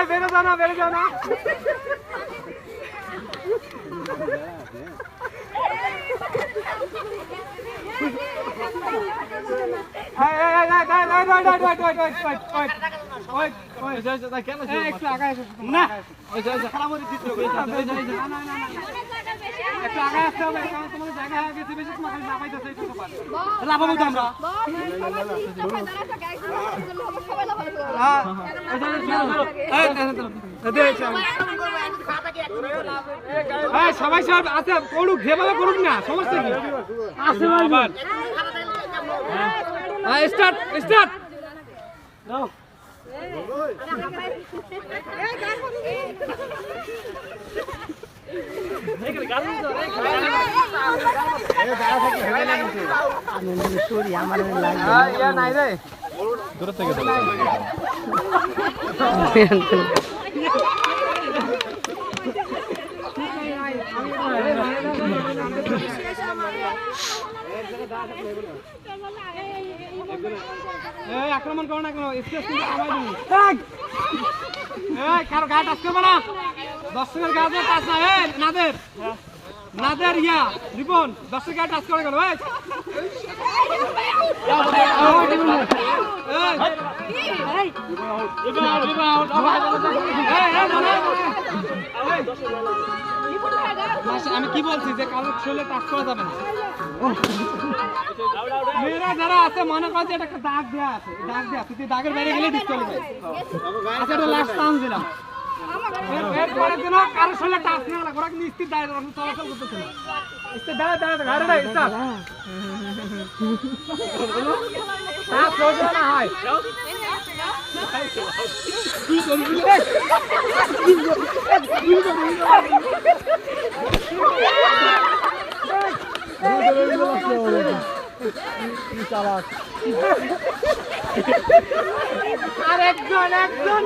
বেরো যাও না, বেরো যাও না। সবাই সব আছে, করুক যেভাবে করুক না, সমস্যা কি আছে? স্টার্ট স্টার্ট দাও। আক্রমণ করো না, কেন কারো গা টাচ করবে না, দর্শকের গা টাচ না। নাদের নাদের ইয়া রিপন দর্শকের গা টাচ করে গেল। আমি কি বলছি যে কারো শরীরে টাচ করা যাবে না। মেয়েরা যারা আছে মনে করে যে একটা দাগ দেওয়া আছে, দাগ দেওয়া তুই দাগের বাইরে গেলে ডিসকোয়ালিফাই। আচ্ছা, এটা লাস্ট চান্স দিলাম। এরপরের দিন কারো শরীরে টাচ না লাগে, ওরা কিন্তু স্থির দাঁড়িয়ে চলাচল করতেছে না। স্থির দাঁড়ায় দাঁড়ায় ঘরে দাঁড়িয়ে স্টার্ট। টাচ প্রয়োজন না হয় কি করবি রে? আর একজন একজন